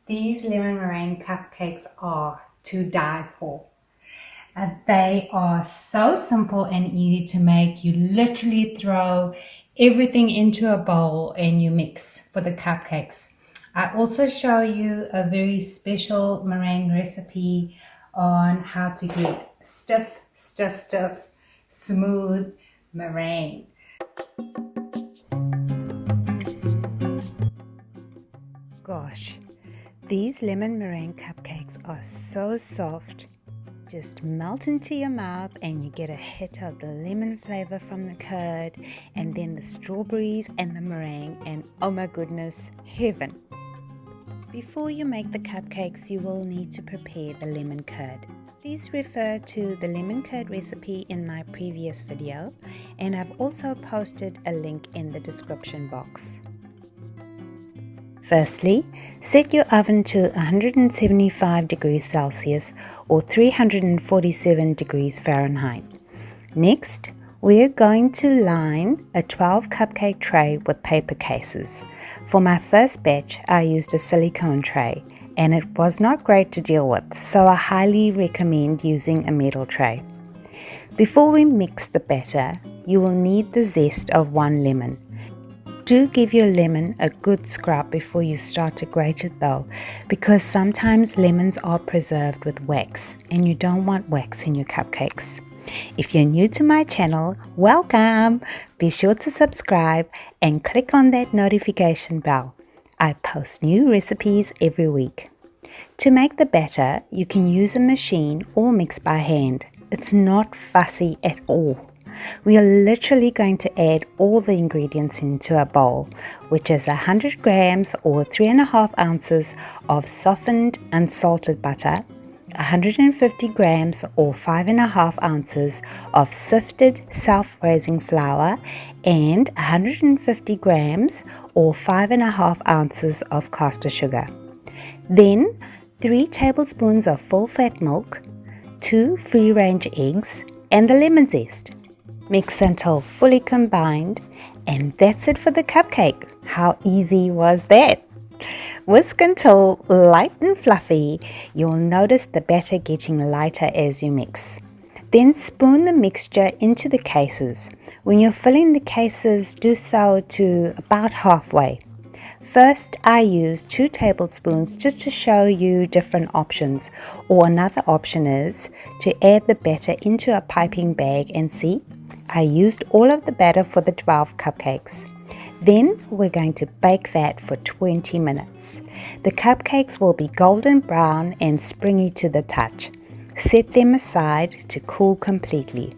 These lemon meringue cupcakes are to die for. They are so simple and easy to make. You literally throw everything into a bowl and you mix for the cupcakes. I also show you a very special meringue recipe on how to get stiff, smooth meringue. Gosh, these lemon meringue cupcakes are so soft. Just melt into your mouth and you get a hit of the lemon flavor from the curd and then the strawberries and the meringue, and oh my goodness, heaven. Before you make the cupcakes, you will need to prepare the lemon curd. Please refer to the lemon curd recipe in my previous video, and I've also posted a link in the description box. Firstly, set your oven to 175 degrees Celsius or 347 degrees Fahrenheit. Next, we're going to line a 12 cupcake tray with paper cases. For my first batch, I used a silicone tray and it was not great to deal with, so I highly recommend using a metal tray. Before we mix the batter, you will need the zest of 1 lemon. Do give your lemon a good scrub before you start to grate it though, because sometimes lemons are preserved with wax and you don't want wax in your cupcakes. If you're new to my channel, welcome! Be sure to subscribe and click on that notification bell. I post new recipes every week. To make the batter, you can use a machine or mix by hand. It's not fussy at all. We are literally going to add all the ingredients into a bowl, which is 100 grams or 3.5 ounces of softened unsalted butter, 150 grams or 5.5 ounces of sifted self-raising flour, and 150 grams or 5.5 ounces of Castor Sugar. Then 3 tablespoons of full-fat milk, 2 free-range eggs, and the lemon zest. Mix until fully combined, and that's it for the cupcake. How easy was that? Whisk until light and fluffy. You'll notice the batter getting lighter as you mix. Then spoon the mixture into the cases. When you're filling the cases, do so to about halfway. First, I use 2 tablespoons just to show you different options, or another option is to add the batter into a piping bag, and see, I used all of the batter for the 12 cupcakes. Then we're going to bake that for 20 minutes. The cupcakes will be golden brown and springy to the touch. Set them aside to cool completely.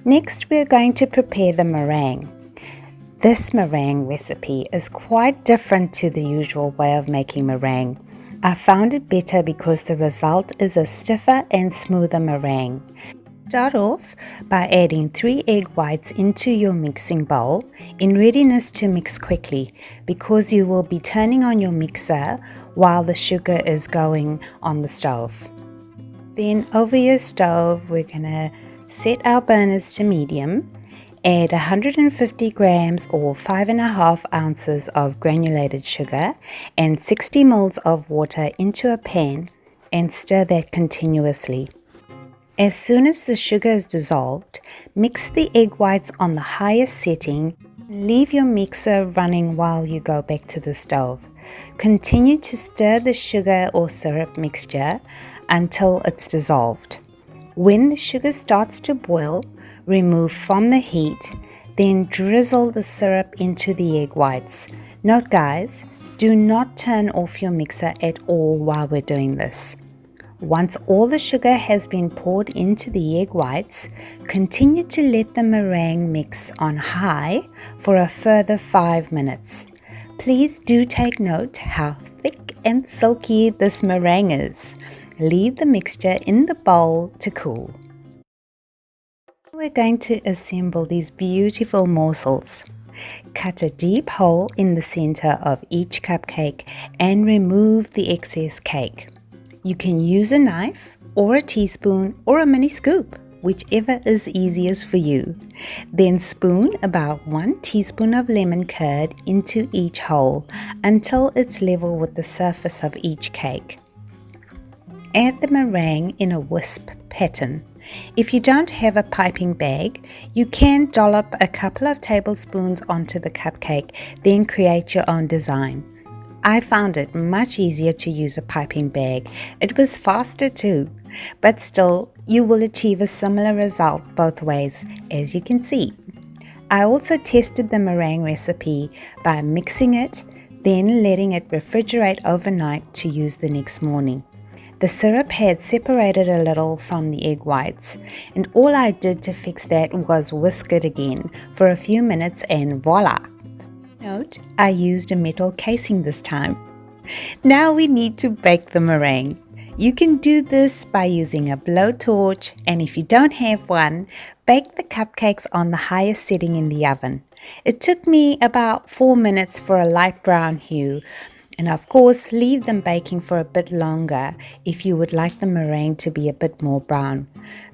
Next, we're going to prepare the meringue. This meringue recipe is quite different to the usual way of making meringue. I found it better because the result is a stiffer and smoother meringue. Start off by adding 3 egg whites into your mixing bowl in readiness to mix quickly, because you will be turning on your mixer while the sugar is going on the stove. Then over your stove, we're going to set our burners to medium, add 150 grams or 5.5 ounces of granulated sugar and 60 ml of water into a pan, and stir that continuously. As soon as the sugar is dissolved, mix the egg whites on the highest setting. Leave your mixer running while you go back to the stove. Continue to stir the sugar or syrup mixture until it's dissolved. When the sugar starts to boil, remove from the heat, then drizzle the syrup into the egg whites. Note guys, do not turn off your mixer at all while we're doing this. Once all the sugar has been poured into the egg whites, continue to let the meringue mix on high for a further 5 minutes. Please do take note how thick and silky this meringue is. Leave the mixture in the bowl to cool. We're going to assemble these beautiful morsels. Cut a deep hole in the center of each cupcake and remove the excess cake. You can use a knife or a teaspoon or a mini scoop. whichever is easiest for you. Then spoon about 1 teaspoon of lemon curd into each hole until it's level with the surface of each cake. Add the meringue in a wisp pattern. If you don't have a piping bag, you can dollop a couple of tablespoons onto the cupcake, then create your own design. I found it much easier to use a piping bag. It was faster too, but still you will achieve a similar result both ways, as you can see. I also tested the meringue recipe by mixing it, then letting it refrigerate overnight to use the next morning. The syrup had separated a little from the egg whites, and all I did to fix that was whisk it again for a few minutes and voila! Note, I used a metal casing this time. Now we need to bake the meringue. You can do this by using a blowtorch, and if you don't have one, bake the cupcakes on the highest setting in the oven. It took me about 4 minutes for a light brown hue, and of course leave them baking for a bit longer if you would like the meringue to be a bit more brown,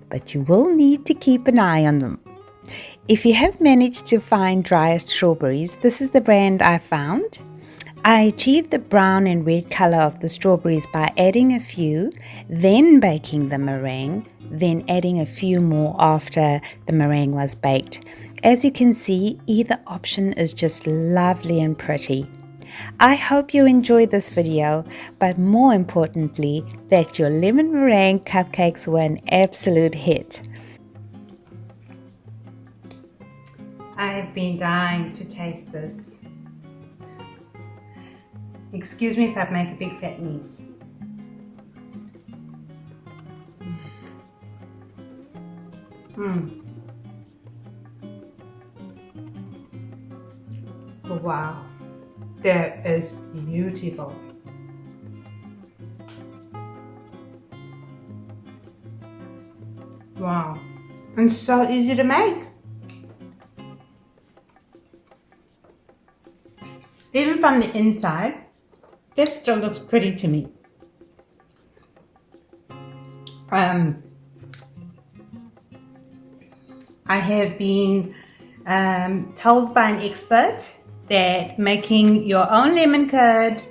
but you will need to keep an eye on them. If you have managed to find dried strawberries, this is the brand I found. I achieved the brown and red color of the strawberries by adding a few, then baking the meringue, then adding a few more after the meringue was baked. As you can see, either option is just lovely and pretty. I hope you enjoyed this video, but more importantly, that your lemon meringue cupcakes were an absolute hit. I have been dying to taste this. Excuse me if I make a big fat mess. Oh, wow. That is beautiful. Wow. And so easy to make. Even from the inside, that still looks pretty to me. I have been told by an expert that making your own lemon curd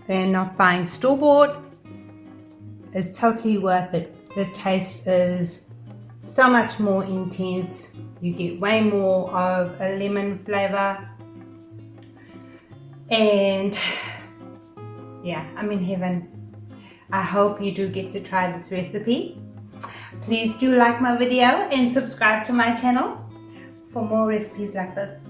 and not buying store-bought is totally worth it. The taste is so much more intense. You get way more of a lemon flavor, and yeah, I'm in heaven. I hope you do get to try this recipe. Please do like my video and subscribe to my channel for more recipes like this.